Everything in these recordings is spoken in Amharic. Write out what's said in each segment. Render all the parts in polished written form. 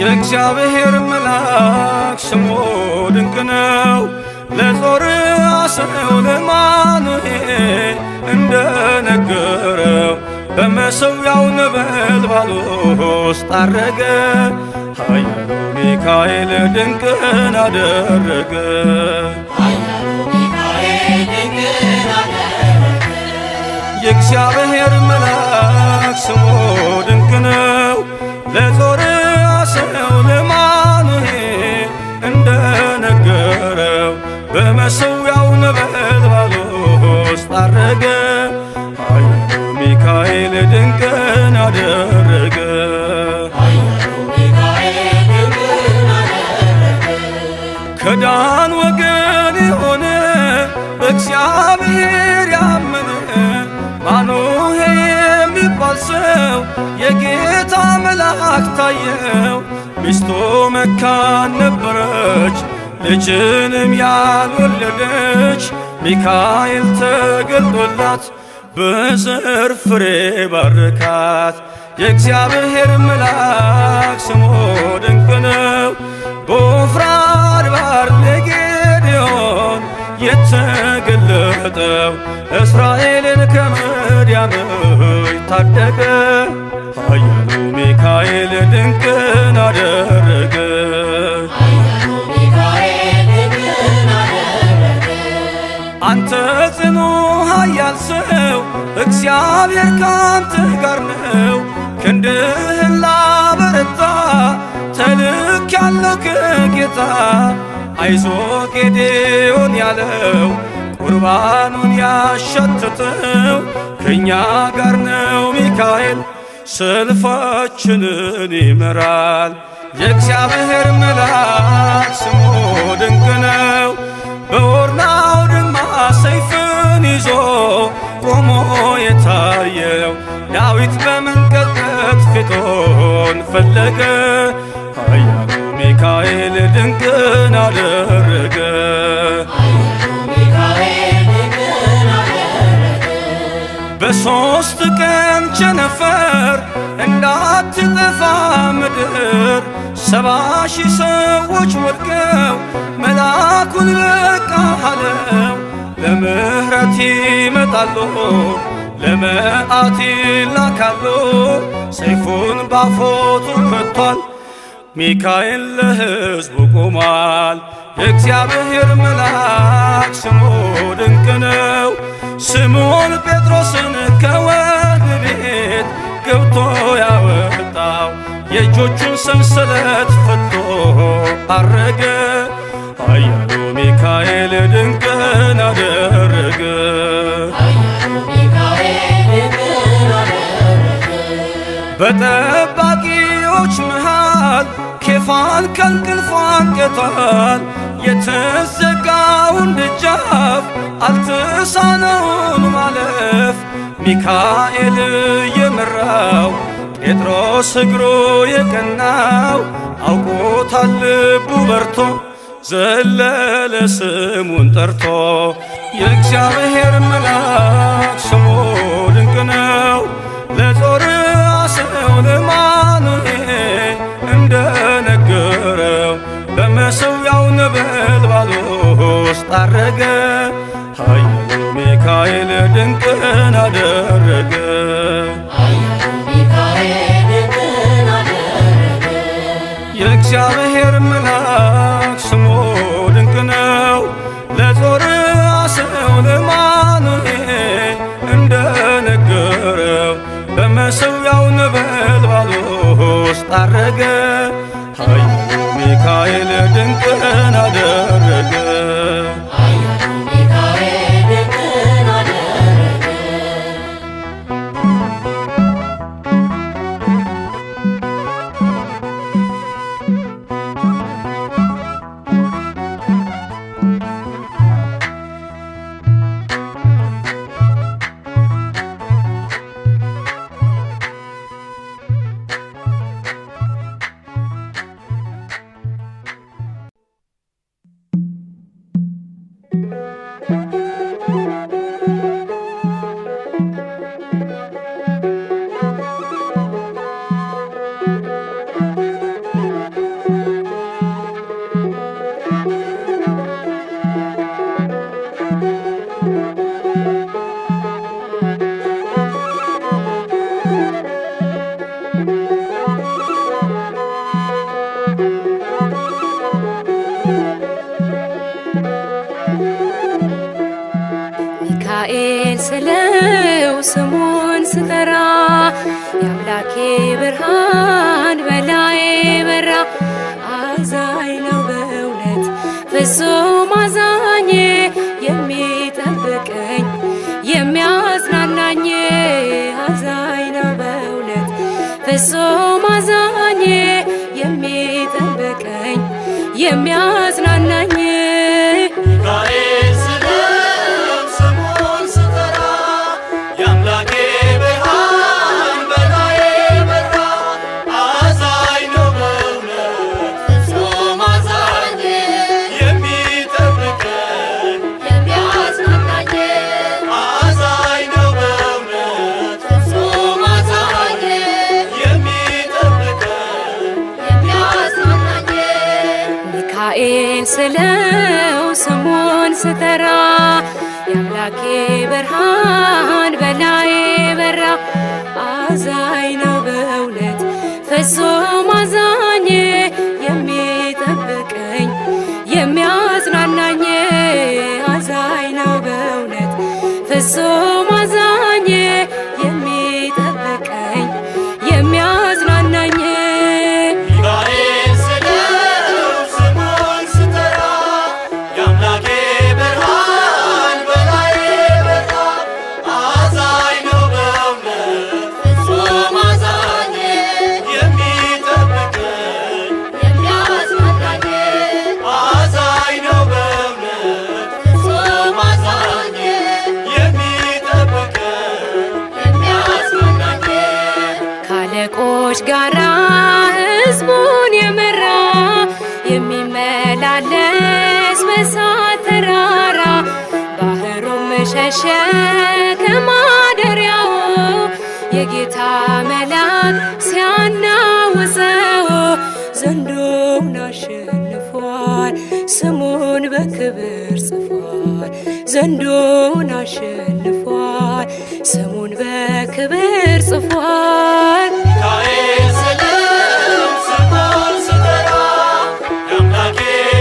የእግዚአብሔር መልአክ ስሙ ድንቅ ነው። ለጾርዓ ሰው ለማኑሄል እንደነገረው በመሠዊያው ነበልባል ውስጥ ዐረገ። ኃያሉ ሚካኤል ድንቅን አደረገ። የእግዚአብሔር መልአክ ስሙ ድንቅ ነው። ለጾርዓ ሰው ለማኑሄል እንደነገረው በመሠዊያው ነበልባል ውስጥ ዐረገ። ኃያሉ ሚካኤል ድንቅን አደረገ። ከዳን ወገን የሆነ በእግዚአብሔር ያመነ ማኑሄ የሚባል ሰው የጌታ መልአክ ታየው። ሚስቱ መካን ነበረች፣ ልጅንም ያልወለደች። ሚካኤል ተገልጦላት በዘር ፍሬ ባረካት። የእግዚአብሔር መልአክ ስሙ ድንቅ ነው። በዖፍራ አድባር ለጌዴዎን የተገለጠው እስራኤልን ከምድያም ታደገ። ኃያሉ ሚካኤል ድንቅን አደረገ። አንተ ጽኑ ኃያል ሰው እግዚአብሔር ካንተ ጋር ነው። ክንድህን ላበረታ ተልኬአለሁ ከጌታ። አይዞ ጌዴዎን ያለው ቁርባኑን ያሸተተው ከእኛ ጋር ነው ሚካኤል ሰልፋችንን ይመራል። የእግዚአብሔር መልአክ ስሙ ድንቅ ነው። በኦርናው ድማ ሰይፍን ይዞ ቆሞ የታየው ዳዊት በመንቀጥቀጥ ፊቱን ፈለገ። ኃያሉ ሚካኤል ድንቅን አደረገ። በሦስት ቀን ቸነፈር እንዳትጠፋ ምድር 70,000 ሰዎች ወድቀው መልአኩን በቃ አለው። ለምሕረት ይመጣሉ፣ ለመዓት ይላካሉ። ሰይፉን ባፎቱ ከቷል፣ ሚካኤል ለሕዝቡ ቆሟል። የእግዚአብሔር መልአክ ስሙ ድንቅ ነው። ስምዖን ጴጥሮስን ከወህኒ ቤት ገብቶ ያወጣው የእጆቹን ሰንሰለት ፈቶ ዐረገ። ኃያሉ ሚካኤል ድንቅን አደረገ። በጠባቂዎች መሃል ኬፋን ከእንቅልፉ አንቅቷል። የተዘጋውን ደጃፍ አልተሳነውም ማለፍ። ሚካኤል የመራው ጴጥሮስ እግሩ የቀናው አውቆታል ልቡ በርቶ ዘለለ ስሙን ጠርቶ። የእግዚአብሔር መልአክ ስሙ ድንቅ ነው። ለጾርዓ ሰው ለማኑሄል እንደነገረው በመሠዊያው ነበልባል ውስጥ ዐረገ። ኃያሉ ሚካኤል ድንቅን አደረገ። የእግዚአብሔር መልአክ ስሙ ድንቅ ነው። ለጾርዓ ሰው ለማኑሄል እንደነገረው በመሠዊያው ነበልባል ውስጥ ዐረገ። ኃያሉ ሚካኤል ድንቅን አደረገ። ስሙን ስጠራ የአምላኬ ብርሃን በላዬ በራ። አዛኝ ነው በእውነት ፍጹም አዛኝ የሚጠብቀኝ የሚያጽናናኝ። አዛኝ ነው በእውነት ፍጹም አዛኝ የሚጠብቀኝ የሚያጽናናኝ። ሚካኤል ስለው ስሙን ስጠራ የአምላኬ ብርሃን በላዬ በራ። አዛኝ ነው በእውነት ፍጹም አዛኝ የሚጠብቀኝ የሚያጽናናኝ። አዛኝ ነው በእውነት ፍጹም አዛኝ የሚጠብቀኝ የሚያጽናናኝ። ከአለቆች ጋራ ሕዝቡን የመራ የሚመላለስ በእሳት ተራራ። ባህሩም ሸሸ ከማደሪያው የጌታ መልአክ ሲያናውፀው። ዘንዶውን አሸንፏል ስሙን በክብር ጽፏል። ዘንዶውን አሸንፏል ስሙን በክብር ጽፏል። ሚካኤል ስለው ስሙን ስጠራ የአምላኬ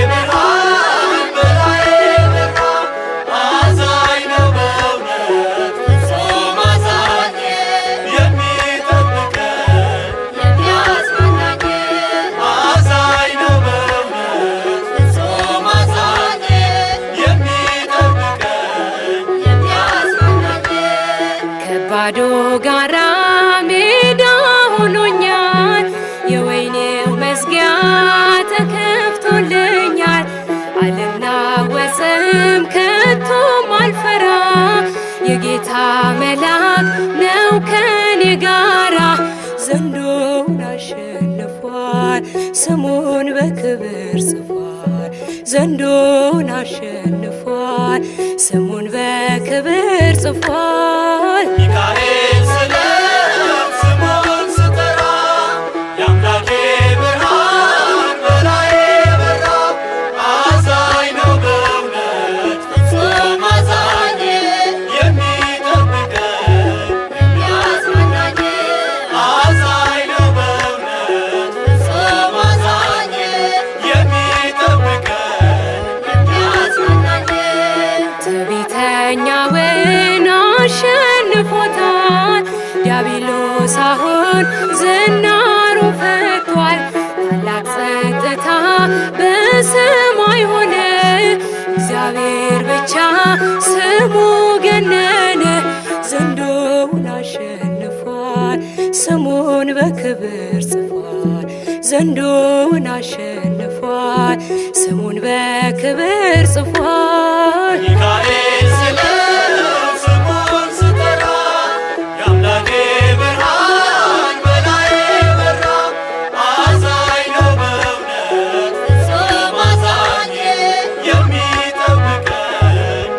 ብርሃን በላዬ በራ። አዛኝ ነው በእውነት ፍጹም አዛኝ የሚጠብቀኝ የሚያጽናናኝ። አዛኝ ነው በእውነት ፍጹም አዛኝ የሚጠብቀኝ የሚያጽናናኝ። ከባዶ ጋራ ሜዳ ሆኖኛል የወይኔው መዝጊያ ተከፍቶልኛል። አልናወጽም ከቶም አልፈራ የጌታ መልአክ ነው ከኔ ጋራ። ዘንዶውን አሸንፏል ስሙን በክብር ጽፏል። ዘንዶውን አሸንፏል ስሙን በክብር ጽፏል። ሚካኤል ስለው ስሙን ስጠራ የአምላኬ ብርሃን በላዬ በራ። አዛኝ ነው በእውነት ፍጹም አዛኝ የሚጠብቀኝ የሚያጽናናኝ። አዛኝ ነው በእውነት ፍጹም አዛኝ የሚጠብቀኝ የሚያጽናናኝ። ትዕቢተኛውን አሸንፎታል ዲያብሎስ አሁን ዝናሩ ፈቷል። ታላቅ ጸጥታ በሰማይ ሆነ እግዚአብሔር ብቻ ስሙ ገነነ። ዘንዶውን አሸንፏል ስሙን በክብር ጽፏል። ዘንዶውን አሸንፏል ስሙን በክብር ጽፏል። ሚካኤል ስለው ስሙን ስጠራ የአምላኬ ብርሃን በላዬ በራ። አዛኝ ነው በእውነት ፍጹም አዛኝ የሚጠብቀኝ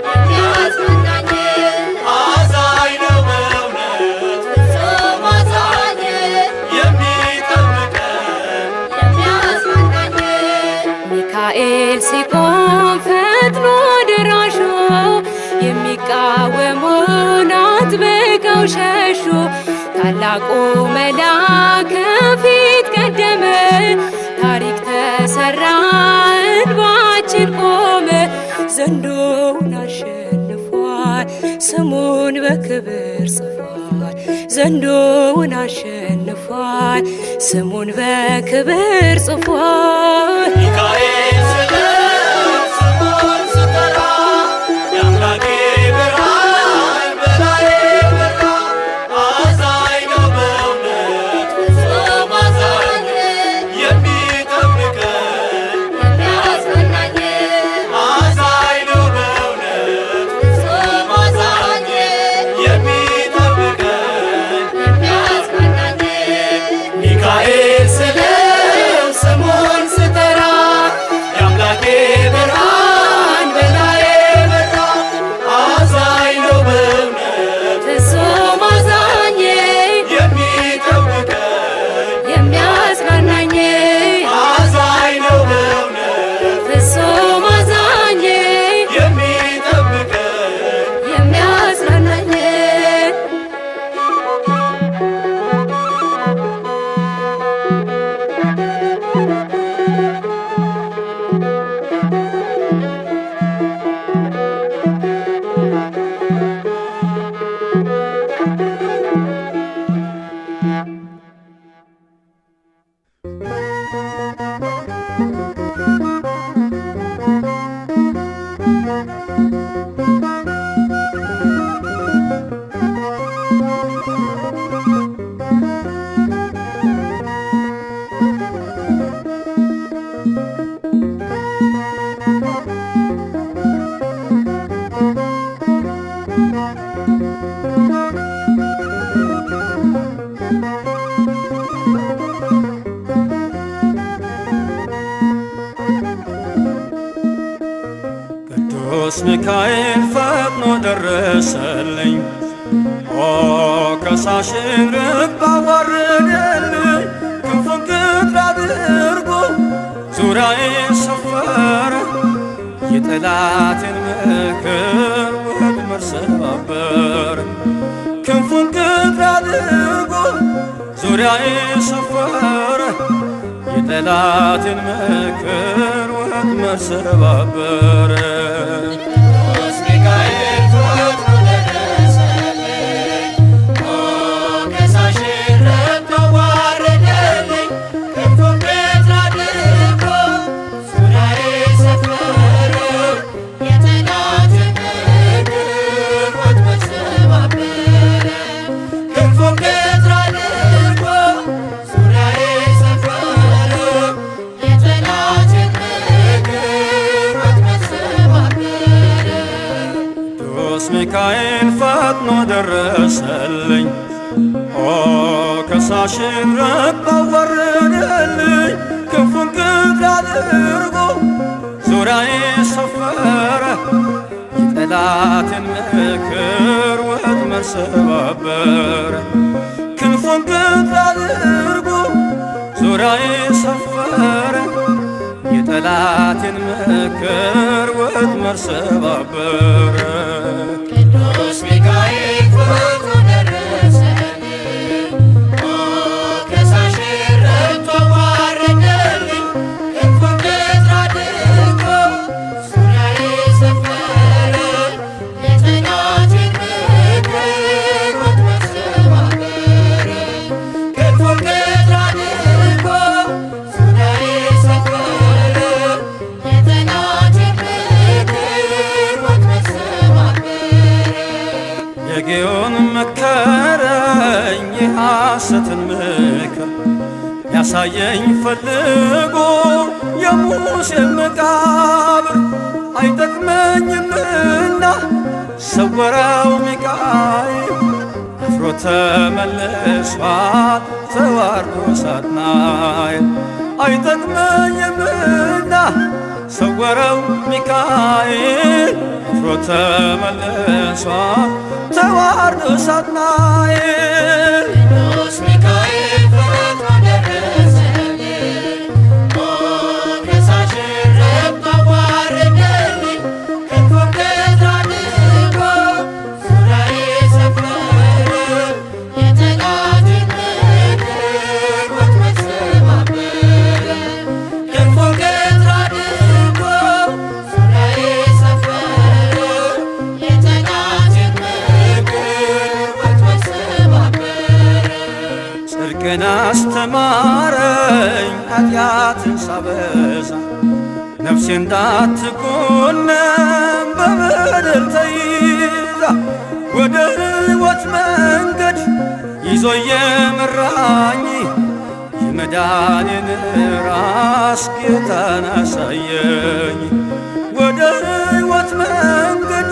የሚያጽናናኝ። አዛኝ ነው በእውነት ፍጹም አዛኝ የሚጠብቀኝ የሚያጽናናኝ። ሚካኤል ሲቆም ፈጥኖ ደራሹ የሚቃወሙን አጥብቀው ሸሹ። ታላቁ መልአክ ከፊት ቀደመ ታሪክ ተሰራ እንባችን ቆመ። ዘንዶውን አሸንፏል ስሙን በክብር ጽፏል። ዘንዶውን አሸንፏል፣ ስሙን በክብር ጽፏል። ሚካኤል ስለ ስሙን ስጠራ የአምላኬ ብርሃን በላዬ በራ። አዛኝ ነው በእውነት ፍጹም አዛኝ የሚጠብቀኝ የሚያጽናናኝ። አዛኝ ነው በእውነት ፍጹም አዛኝ የሚጠብቀኝ የሚያጽናናኝ። ሚካኤል ስለ ስሙን ስጠራ የአምላኬ ብርሃን በላዬ በራ። አዛኝ ነው በእውነት ፍጹም አዛኝ የሚጠብቀኝ የሚያጽናናኝ አዛኝ ነው በእውነት ፍጹም አዛኝ የሚጠብቀኝ የሚያጽናናኝ ቅዱስ ሚካኤል ፈጥኖ ደረሰልኝ፣ ኦ ከሳሽን ርግብ አዋረደልኝ። ክንፉን ቅጥር አድርጎ ዙሪያዬን ሰፈረ፣ የጠላቴን ምክር ወጥመድ ሰባበረ። ክንፉን ቅጥር አድርጎ ዙሪያዬን ሰፈረ፣ የጠላቴን ምክር ወጥመድ ሰባበረ። ቅዱስ ሚካኤል ፈጥኖ ደረሰልኝ፣ ኦ ከሳሽን ረግጦ አዋረደልኝ። ክንፉን ቅጥር አድርጎ ዙሪያዬን ሰፈረ፣ የጠላቴን ምክር ወጥመድ ሰባበረ። ክንፉን ቅጥር አድርጎ ዙሪያዬን ሰፈረ፣ የጠላቴን ምክር ወጥመድ ሰባበረ። ቅዱስ ሚካኤል ፈጥኖ ደረሰልኝ፣ ኦ ከሳሽን ረግብ አዋረደልኝ። ክንፉን ቅጥር አድርጎ ዙሪያዬን ሰፈረ፣ የጠላቴን ምክር ወጥመድ ሰባበረ። ክንፉን ቅጥር አድርጎ ዙሪያዬን ሰፈረ፣ የጠላቴን ምክር ወጥመድ ሰባበረ። ቅዱስ ሚካኤል ፈጥኖ ደረሰልኝ፣ ኦ ከሳሽን ረግጦ አዋረደልኝ። ክንፉን ቅጥር አድርጎ ዙሪያዬን ሰፈረ፣ የጠላቴን ምክር ወጥመድ ሰባበረ። ክንፉን ቅጥር አድርጎ ዙሪያዬን ሰፈረ፣ የጠላቴን ምክር ወጥመድ ሰባበረ። የጌዮን መከረኝ የሐሰትን ምክር ያሳየኝ ፈልጎ የሙሴን መቃብር አይጠቅመኝምና ሰወረው ሚካኤል አፍሮ ተመልሷል ተዋርዶ ሳጥናኤል። አይጠቅመኝምና ሰወረው ሚካኤል አፍሮ ተመልሷል ተዋርዶ ሳጥናኤል። ቅዱስ ሚካኤል ፈጥኖ ደረሰልኝ፣ ኦ ከሳሽን ረግጦ አዋረደልኝ። ክንፉን ቅጥር አድርጎ ዙሪያዬን ሰፈረ፣ የጠላቴን ምክር ወጥመድ ሰባበረ። ክንፉን ቅጥር አድርጎ ዙሪያዬን ሰፈረ፣ የጠላቴን ምክር ወጥመድ ሰባበረ። ማረኝ ኃጢአትን ሳበዛ ነፍሴ እንዳትኮነን በበደል ተይዛ ወደ ሕይወት መንገድ ይዞ የመራኝ የመዳኔን ራስ ጌታን አሳየኝ። ወደ ሕይወት መንገድ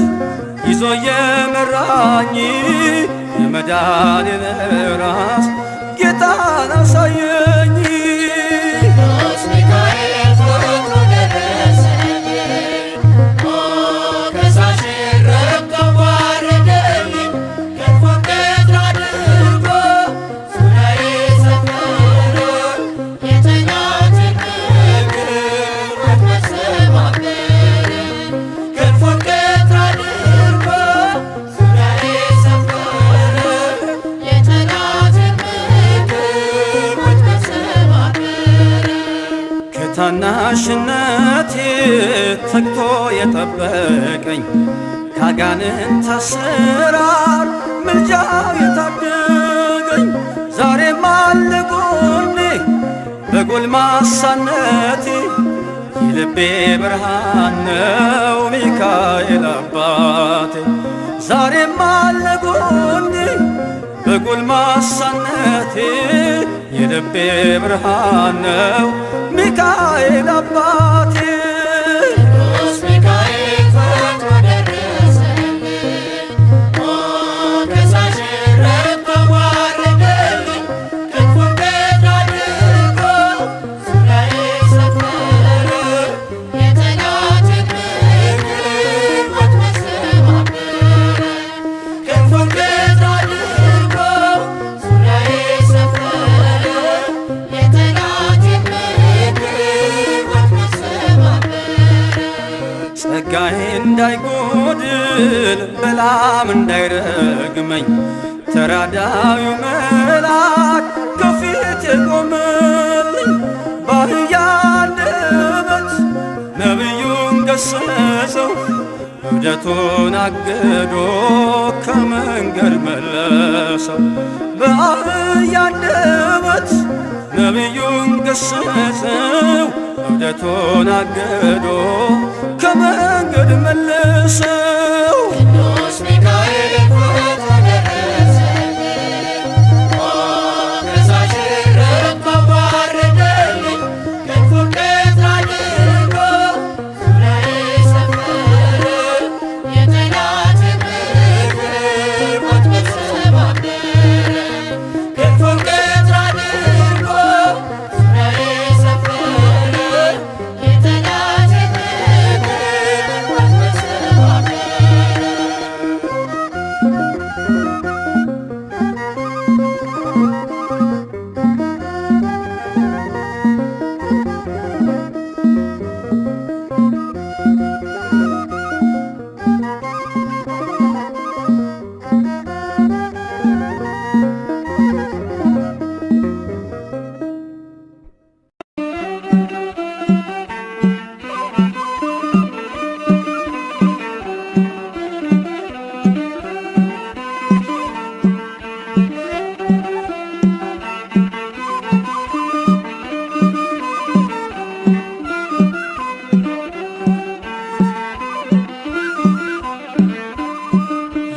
ይዞ የመራኝ የመዳኔን ራስ ጌታን አሳየኝ። ቅዱስ ሚካኤል ፈጥኖ ደረሰልኝ፣ ከሳሽን ረግጦ ዋረደልኝ። ክንፉ ቅጥር አድርጎ ዙሪያዬ ሰፈረ፣ የጠላትን እግር ወጥመድ ሰባበረ። ክንፉ ቅጥር አድርጎ ዙሪያዬ ሰፈረ፣ የጠላትን እግር ወጥመድ ሰባበረ። ከታናሽነቴ ተግቶ የጠበቀኝ ካጋንንት አሰራር ምልጃው የታደገኝ ዛሬም አለ ጎኔ በጎልማሳነቴ የልቤ ብርሃን ነው ሚካኤል አባቴ። ዛሬም አለ ጎኔ በጎልማሳነቴ የልቤ ብርሃን ነው ሚካኤል አባቴ። ቅዱስ ሚካኤል ፈጥኖ ደረሰልኝ፣ ከሳሽን ረግጦ ዋረደልኝ። ክንፉን ቅጥር አድርጎ ዙሪያዬ ሰፈረ፣ የጠላትን እግር ወጥመድ ሰባበረ። ክንፉን ቅጥር አድርጎ ዙሪያዬ ሰፈረ፣ የጠላትን እግር ወጥመድ ሰባበረ። ጸጋዬ እንዳይጎድል በላም እንዳይረግመኝ ተራዳዩ መልአክ ከፊት የቆመልኝ በአህያ አንደበት ነቢዩን ገሰጸው እብደቱን አግዶ ከመንገድ መለሰው። በአህያ አንደበት ነቢዩን ገሰጸው እብደቱን አግዶ ከመንገድ መለሰው። ቅዱስ ሚካኤል ፈጥኖ ደረሰልኝ፣ ከሳሽን ረግጦ ዋረደልኝ። ክንፉን ቅጥር አድርጎ ዙሪያዬ ሰፈረ፣ የጠላትን እግር ወጥመድ ሰባበረ። ክንፉን ቅጥር አድርጎ ዙሪያዬ ሰፈረ፣ የጠላትን እግር ወጥመድ ሰባበረ።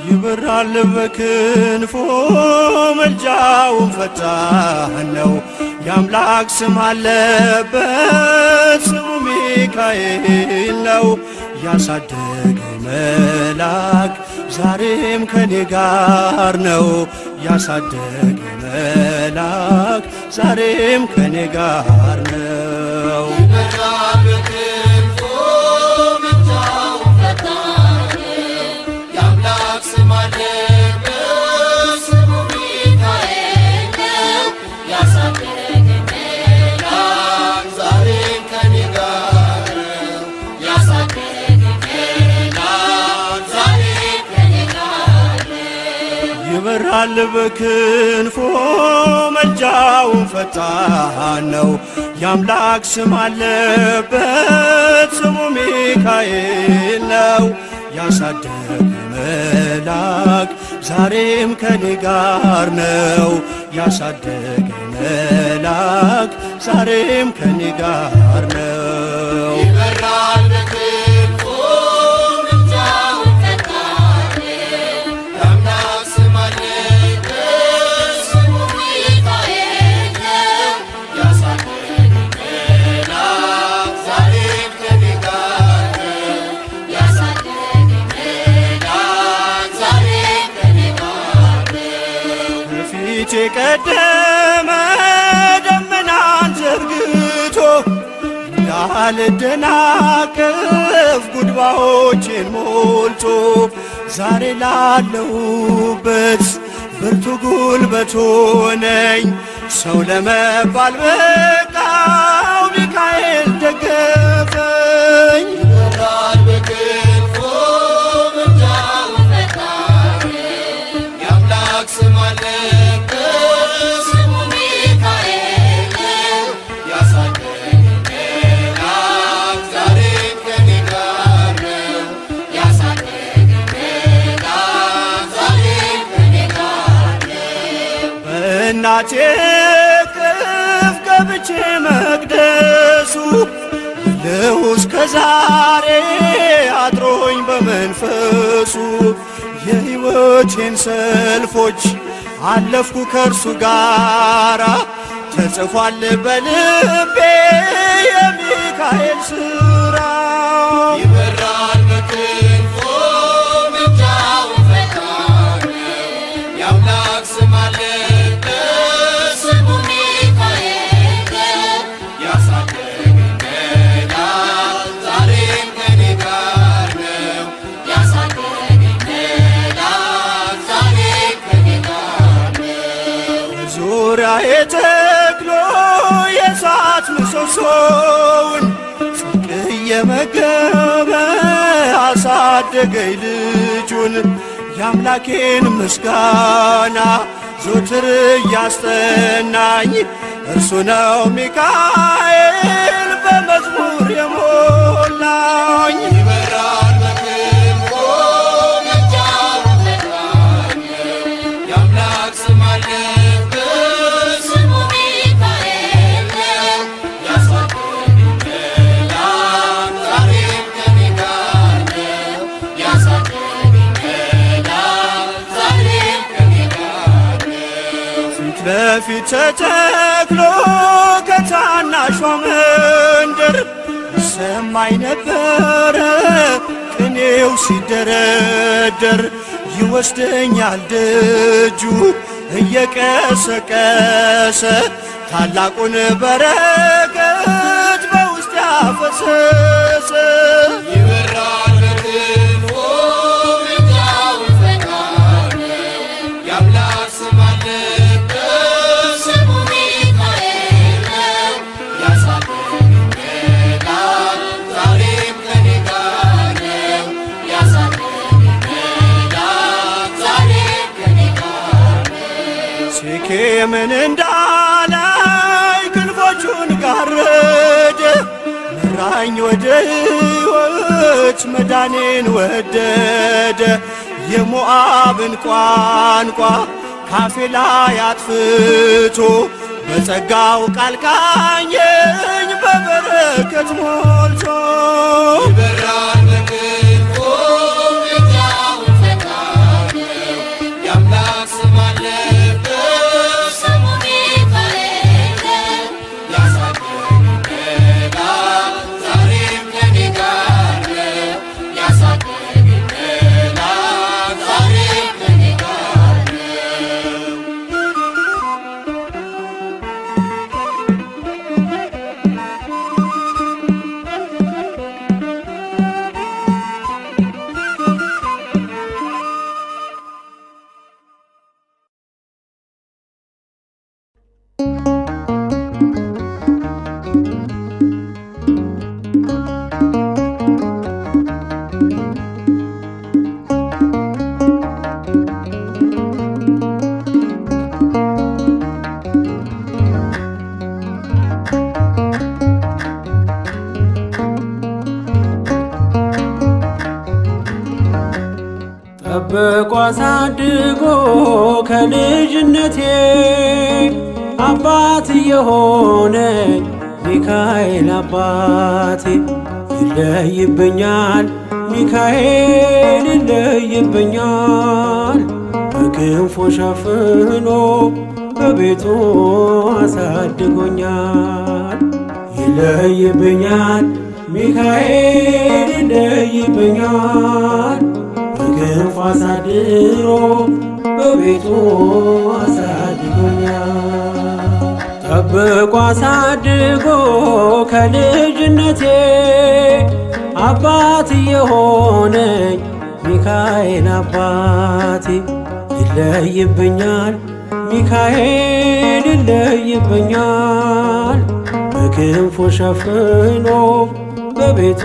ይበራል በክንፎ መልጃውን ፈጣን ነው። የአምላክ ስም አለበት ስሙ ሚካኤል ነው። ያሳደገኝ መልአክ ዛሬም ከኔ ጋር ነው። ያሳደገኝ መልአክ ዛሬም ከኔ ጋር ነው። ይበራል በክንፎ መልጃውን ፈጣን፣ የአምላክ ስም አለበት ስሙ ሚካኤል ነው። ያሳደገኝ መልአክ ዛሬም ከኔ ጋር ነው። ያሳደገኝ መልአክ ዛሬም ከኔ ጋር ነው። ይበራል በክንፎ መልጃውን ፈጣን ነው። የአምላክ ስም አለበት ስሙ ሚካኤል ነው። ያሳደገኝ መልአክ ዛሬም ከኔ ጋር ነው። ያሳደገኝ መልአክ ዛሬም ከኔ ጋር ነው። ይበራል በክንፉ ምልጃውን ፈጣን የአምላክ ስም አለበት ስሙ ሚካኤል ነው። ያሳደገኝ መልአክ ዛሬም ከኔ ጋር ነው። ያሳደገኝ መልአክ ዛሬም ከኔ ጋር ነው። በፊቴ ቀደመ ደመናን ዘርግቶ እንዳልደናቀፍ ጉድባዎቼን ሞልቶ ዛሬ ላለሁበት ብርቱ ጉልበት ሆነኝ። ሰው ለመባል በቃው ሚካኤል ደገፈኝ። ይበራል በክንፉ ምልጃውን ፈጣን የአምላክ ስም አለበት ስሙ ሚካኤል ነው። ያሳደገኝ መልአክ ዛሬም ከኔ ጋር ነው። ያሳደገኝ መልአክ ዛሬም ከኔ ጋር ነው። በእናቴ እቅፍ ገብቼ መቅደሱ አለሁ እስከ ዛሬ አድሮኝ በመንፈሱ የሕይወቴን ሰልፎች አለፍኩ ከእርሱ ጋራ ተጽፏል በልቤ የሚካኤል ሥራ። ይበራል በክንፉ ምልጃውን ፈጣን የአምላክ ስም አለበት ስሙ ሚካኤል ነው። ያሳደገኝ መልአክ ዛሬም ከኔ ጋር ነው። ያሳደገኝ መልአክ ዛሬም ከኔ ጋር ነው። ዙሪያዬ ተክሎ የእሳት ምሰሶውን ጽድቅ እየመገበ አሳደገኝ ልጁን። የአምላኬን ምስጋና ዞትር እያስጠናኝ እርሱ ነው ሚካኤል በመዝሙር የሞላኝ። ይበራል በክንፉ ምልጃውን ፈጣን የአምላክ ስም አለበት ስሙ ሚካኤል ነው። ያሳደገኝ መልአክ ዛሬም ከኔ ጋር ነው። ያሳደገኝ መልአክ ዛሬም ከኔ ጋር ነው። ፊት ለፊት ተተክሎ ከታናሿ መንደር ሰማይ ነበረ ቅኔው ሲደረደር። ይወስደኛል ደጁ እየቀሰቀሰ ታላቁን በረከት በውስጥ ያፈሰሰ። ይበራል በክንፉ ምልጃውን ፈጣን የአምላክ ስም አለበት ስሙ ሚካኤል ነው። ያሳደገኝ መልአክ ዛሬም ከኔ ጋር ነው። ያሳደገኝ መልአክ ዛሬም ከኔ ጋር ነው። ሴኬምን እንዳላይ ክንፎቹን ጋረደ መራኝ ወደ ሕይወት መዳኔን ወደደ። የሞዓብን ቋንቋ ካፌ ላይ አጥፍቶ በጸጋው ቃል ቃኘኝ በበረከት ሞልቶ። ይበራል በክንፉ ምልጃውን ፈጣን የአምላክ ስም አለበት ስሙ ሚካኤል ነው። ያሳደገኝ መልአክ ዛሬም ከኔ ጋር ነው። ያሳደገኝ መልአክ ዛሬም ከኔ ጋር ነው። ጠብቆ አሳድጎ ከልጅነቴ አባት የሆነኝ ሚካኤል አባቴ ይለይብኛል ሚካኤል ይለይብኛል በክንፉ ሸፍኖ በቤቱ አሳድጎኛል። ይለይብኛል ሚካኤል ይለይብኛል በክንፉ አሳድሮ በቤቱ አሳድጎኛል። ጠብቆ አሳድጎ ከልጅነቴ አባት የሆነኝ ሚካኤል አባቴ ይለይብኛል ሚካኤል ይለይብኛል በክንፉ ሸፍኖ በቤቱ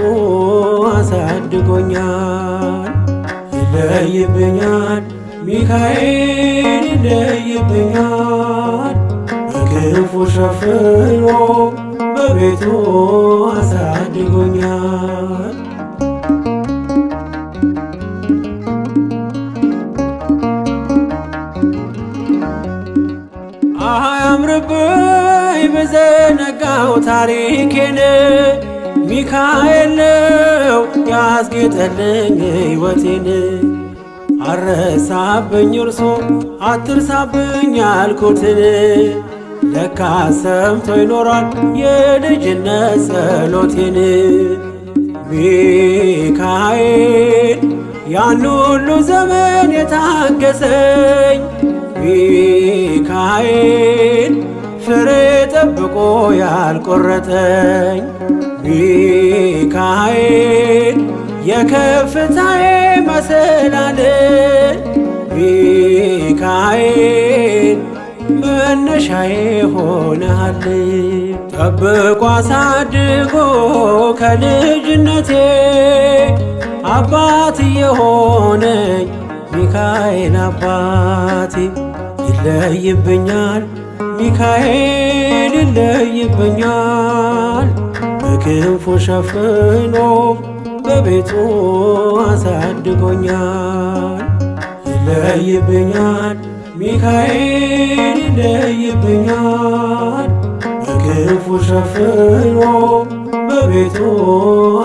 አሳድጎኛል። ይለይብኛል ሚካኤል ይለይብኛል በክንፉ ሸፍኖ በቤቱ አሳድጎኛል። አያምርብኝ በዘነጋው ታሪኬን ሚካኤል ነው ያስጌጠልኝ ሕይወቴን። አረሳብኝ እርሶ አትርሳብኝ ያልኩትን ለካ ሰምቶ ይኖራል የልጅነት ጸሎቴን። ሚካኤል ያን ሁሉ ዘመን የታገሰኝ ሚካኤል ፍሬ ጠብቆ ያልቆረጠኝ ሚካኤል የከፍታዬ መሰላል ሚካኤል መነሻዬ ሆነሃል። ጠብቆ አሳድጎ ከልጅነቴ አባት የሆነኝ ሚካኤል አባቴ ይለይብኛል ሚካኤል ይለይብኛል በክንፉ ሸፍኖ በቤቱ አሳድጎኛል። ይለይብኛል ሚካኤል ይለይብኛል በክንፉ ሸፍኖ በቤቱ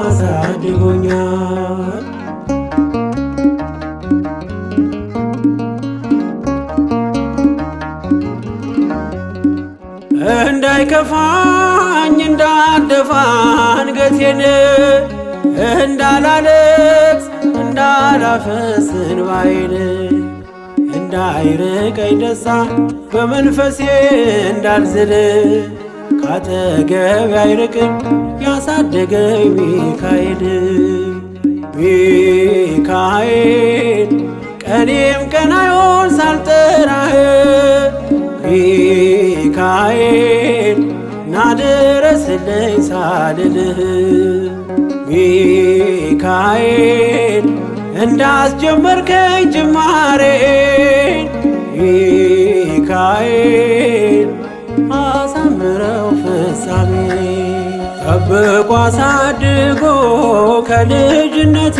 አሳድጎኛል። እንዳይከፋኝ እንዳልደፋ አንገቴን እንዳላለቅስ እንዳላፈስ እንባዬን እንዳይርቀኝ ደስታ በመንፈሴ እንዳልዝል ካጠገቤ አይርቅም ያሳደገኝ ሚካኤል። ሚካኤል ቀኔም ቀናዮን ሳልጠራህ ሚካኤል ናድረስልኝ ሳልልህ ሚካኤል እንዳስጀመርከኝ ጅማሬን ሚካኤል አሳምረው ፍጻሜ። ጠብቆ አሳድጎ ከልጅነቴ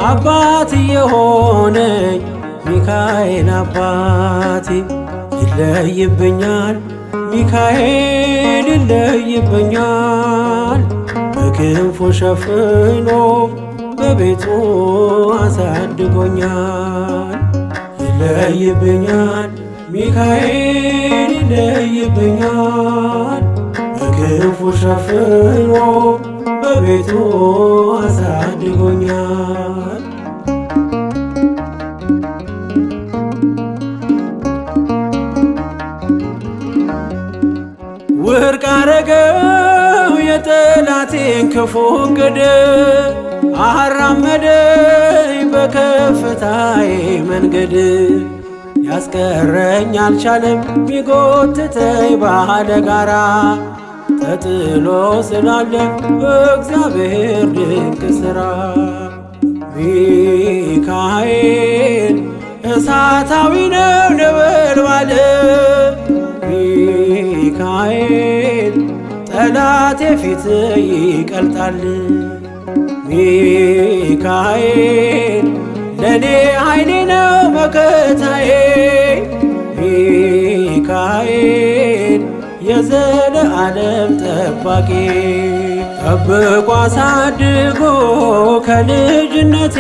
አባት የሆነኝ ሚካኤል አባቴ ይለይብኛል ሚካኤል ይለይብኛል በክንፉ ሸፍኖ በቤቱ አሳድጎኛል። ይለይብኛል ሚካኤል ይለይብኛል በክንፉ ሸፍኖ በቤቱ አሳድጎኛል። ውድቅ አረገው የጠላቴን ክፉ ዕቅድ አራመደኝ በከፍታዬ መንገድ። ያስቀረኝ አልቻለም ሚጎትተኝ ባለ ጋራ ተጥሎ ስላለ በእግዚአብሔር ድንቅ ሥራ። ሚካኤል እሳታዊ ነው ነበልባል ሚካኤል ጠላቴ ፊት ይቀልጣል። ሚካኤል ለኔ ኃይሌ ነው መከታዬ ሚካኤል ሚካኤል የዘለዓለም ጠባቂ ጠብቆ አሳድጎ ከልጅነቴ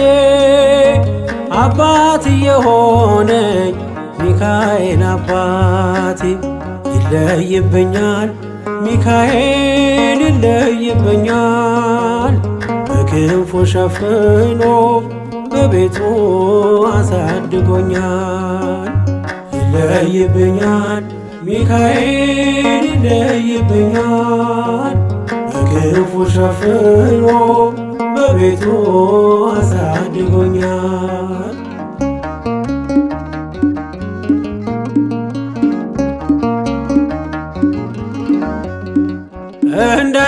አባት የሆነኝ ሚካኤል አባቴ ይለይብኛል ሚካኤል ይለይብኛል በክንፉ ሸፍኖ በቤቱ አሳድጎኛል ይለይብኛል ሚካኤል ይለይብኛል በክንፉ ሸፍኖ በቤቱ አሳድጎኛል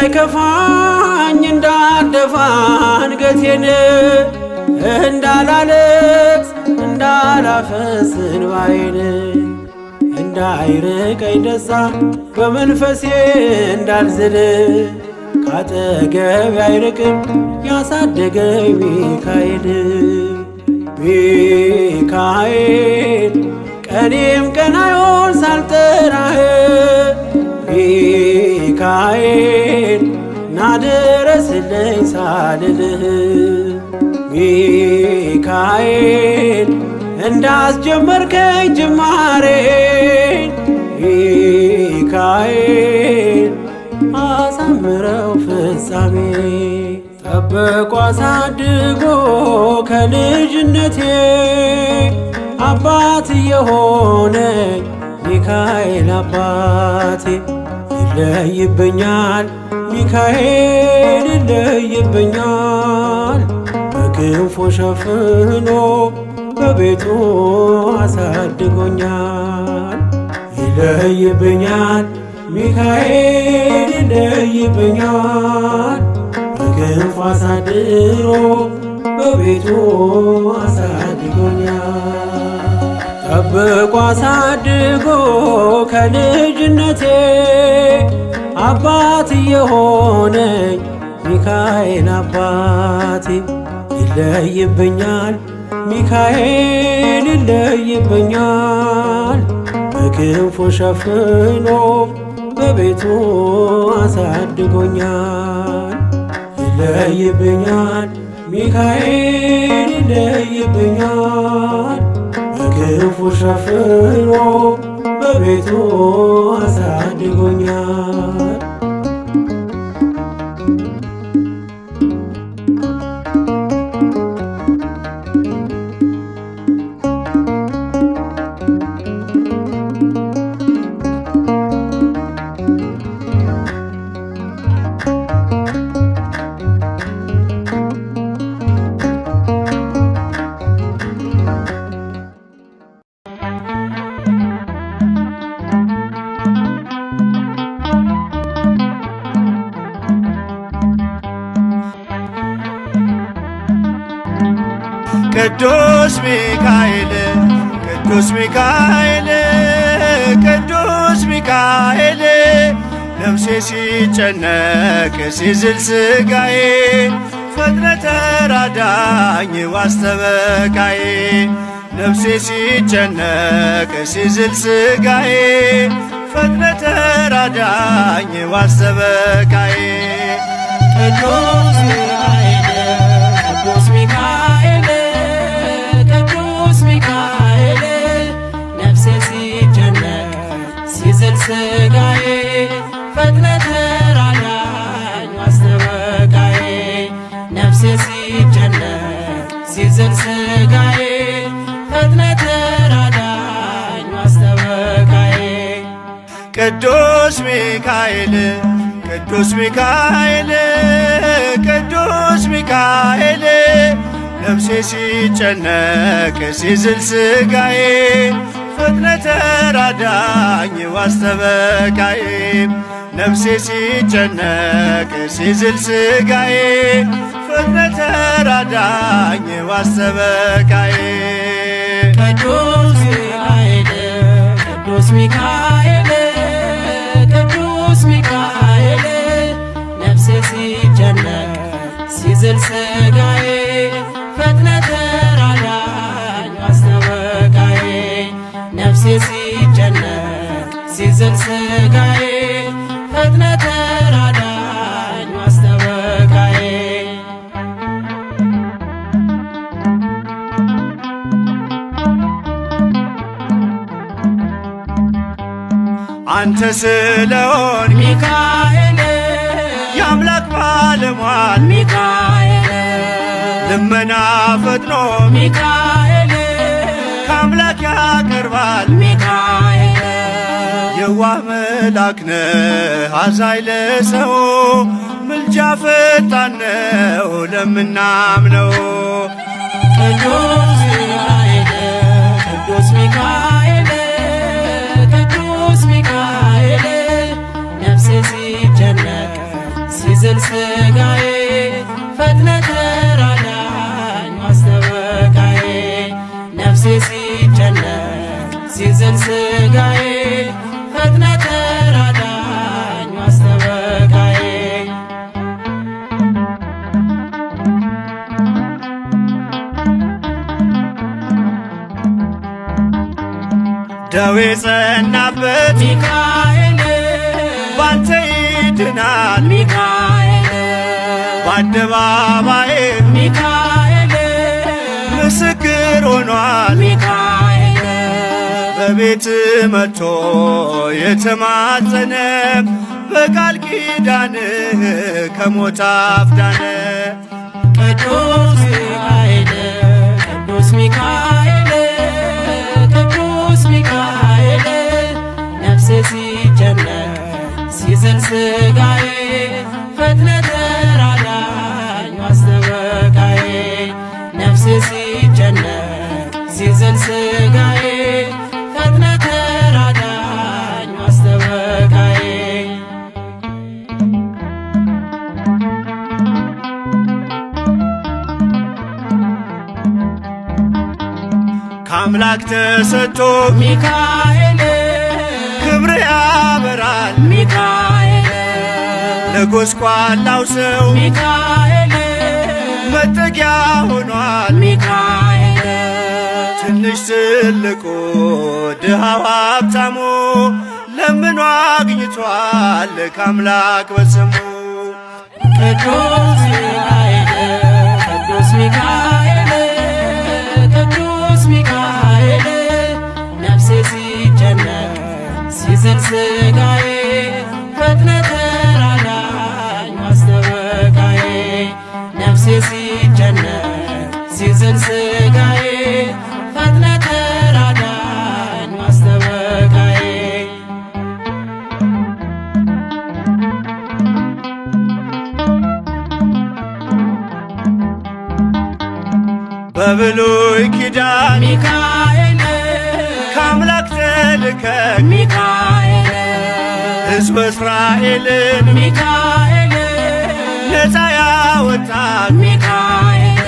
እንዳይከፋኝ እንዳልደፋ አንገቴን እንዳላለቅስ እንዳላፈስ እንባዬን እንዳይርቀኝ ደስታ በመንፈሴ እንዳልዝል ካጠገቤ አይርቅም ያሳደገኝ ሚካኤል ሚካኤል ቀኔም ቀን አይሆን ሳልጠራህ ሚካኤል ናድረስልኝ ሳልልህ ሚካኤል እንዳስጀመርከኝ ጅማሬን ሚካኤል አሳምረው ፍጻሜ ጠብቆ አሳድጎ ከልጅነቴ አባት የሆነኝ ሚካኤል አባቴ ይለይብኛል ሚካኤል ይለይብኛል በክንፉ ሸፍኖ በቤቱ አሳድጎኛል ይለይብኛል ሚካኤል ይለይብኛል በክንፉ አሳድሮ በቤቱ አሳድጎኛል ጠብቆ አሳድጎ ከልጅነቴ አባት የሆነኝ ሚካኤል አባቴ ይለይብኛል ሚካኤል ይለይብኛል በክንፉ ሸፍኖ በቤቱ አሳድጎኛል ይለይብኛል ሚካኤል ይለይብኛል በክንፉ ሸፍኖ በቤቱ አሳድጎኛል ቅዱስ ሚካኤል ቅዱስ ሚካኤል ቅዱስ ሚካኤል ነፍሴ ሲጨነቅ ሲዝል ስጋዬ ፈጥነ ተራዳኝ ዋስተበቃዬ ነፍሴ ሲጨነቅ ሲዝል ስጋዬ ፈጥነ ተራዳኝ ዋስተበቃዬ ቅዱስ ሚካኤል ቅዱስ ሚካኤል ቅዱስ ሚካኤል ነፍሴ ሲጨነቅ ሲዝል ስጋዬ ፈጥነ ተራዳኝ ዋስተበቃዬ ነፍሴ ሲጨነቅ ሲዝል ስጋዬ ፈጥነ ተራዳኝ ዋስተበቃዬ ቅዱስ ሚካኤል ቅዱስ ሚካኤል ቅዱስ ሚካኤል ነፍሴ ሲጨነቅ ሲዝል ስጋዬ ፈጥነ ተራዳኝ ዋስተበቃዬ ነፍሴ ሲጨነቅ ሲዝል ስጋዬ ፈጥነ ተራዳኝ ዋስተበቃዬ ቅዱስ ሚካኤል ቅዱስ ሚካኤል ቅዱስ ሚካኤል ነፍሴ ሲጨነቅ ሲዝል ስጋዬ ፈጥነ ተራዳኝ ዋስተበቃዬ ነፍሴ ሲጨነቅ ሲዝል ሥጋዬ ፈጥነ ተራዳኝ ማስጠበቃዬ። አንተ ስለሆን ሚካኤል የአምላክ ባለሟል ሚካኤል ልመና ፈጥኖ ሚካኤል ከአምላክ ያቀርባል። ሚካኤል የዋህ መልአክ ነህ አዛኝ ለሰው ምልጃ ፈጣን ነው ለምናምነው። ቅዱስ ሚካኤል ቅዱስ ሚካኤል ቅዱስ ሚካኤል ነፍሴ ሲጨነቅ ሲዝል ሥጋዬ ፈጥነ ተራዳኝ ማስጠበቃዬ። ነፍሴ ሲጨነቅ ሲዝል ሥጋዬ ፈጥነ ተራዳኝ ማስጠበቃዬ። ደዌ ጸናበት ሚካኤል ባንተ ይድናል። ሚካኤል በአደባባይ ሚካኤል ምስክር ሆኗል። ሚካኤል በቤት መጥቶ የተማጸነ በቃል ኪዳንህ ከሞት አፍዳነ። ቅዱስ ሚካኤል ቅዱስ ሚካኤል ቅዱስ ሚካኤል ነፍሴ ሲጨነቅ ሲዝል ሥጋዬ ፈጥነ ተራዳኝ ማስጠበቃዬ። ነፍሴ ሲጨነቅ ሲዝል ሥጋዬ ፈጥነ ተራዳኝ ማስጠበቃዬ። ከአምላክ ተሰጥቶ ሚካኤል ክብር ያበራል ሚካኤል ለጎስቋላው ሰው ሚካኤል መጠጊያ ሆኗል። ሚካኤል ትንሽ ትልቁ ድሃው ሀብታሙ ለምኖ አግኝቷል ከአምላክ በስሙ። ቅዱስ ሚካኤል ቅዱስ ሚካኤል ቅዱስ ሚካኤል ነፍሴ ሲጨነቅ ሲዝል ሥጋዬ ፈጥነ ተራዳኝ ማስጠበቃዬ። ነፍሴ ሲጨነቅ ሲዝል ሥጋዬ ፈጥነ ተራዳኝ ማስጠበቃዬ። በብሉይ ኪዳን ሚካኤል ከአምላክ ተልከህ ሚካኤል ሕዝበ እስራኤልን ሚካኤል ነፃ ያወጣህ ሚካኤል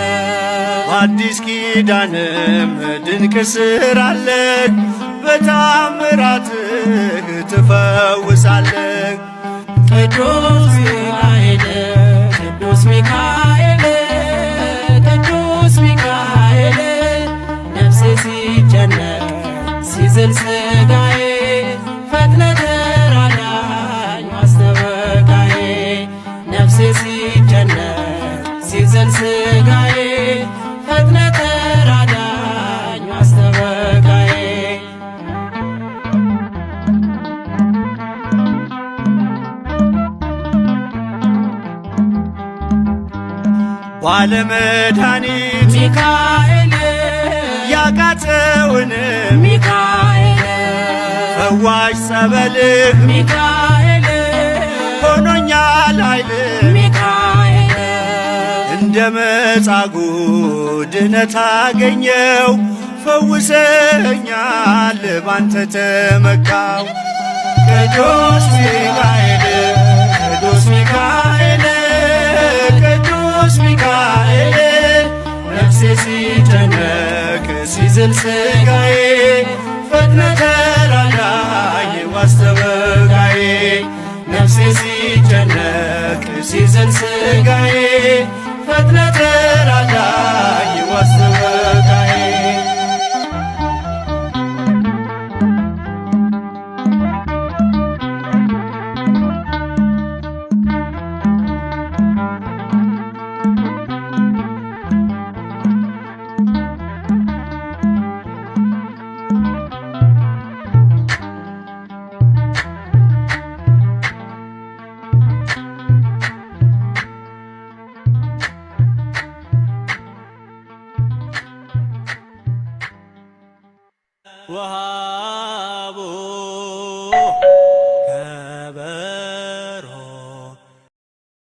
በአዲስ ኪዳንም ድንቅ ስራለህ በታምራትህ ትፈውሳለህ። ቅዱስ ሚካኤል ቅዱስ ሚካኤል ቅዱስ ሚካኤል ነፍሴ ሲጨነቅ ሲዝል ሥጋዬ ፈጥነ ተራዳኝ ማስጠበቃዬ። ነፍሴ ሲጨነቅ ሲዝል ሥጋዬ ፈጥነ ተራዳኝ ማስጠበቃዬ። ባለመድኃኒት ሚካኤል ያቃተውንም ሚካኤል ፈዋሽ ጸበልህ ሚካኤል ሆኖኛል ኃይልህ ሚካኤል እንደ መጻጉዕ ድነት አገኘው ፈውሰኛል ባንተ ተመካው። ቅዱስ ሚካኤል ቅዱስ ሚካኤል ቅዱስ ሚካኤል ነፍሴ ሲጨነቅ ሲዝል ሥጋዬ ፈጥነ ተራዳኝ ማስጠበቃዬ። ነፍሴ ሲጨነቅ ሲዝል ሥጋዬ ፈጥነ ተራዳኝ ማስጠበቃዬ። ወሃቦ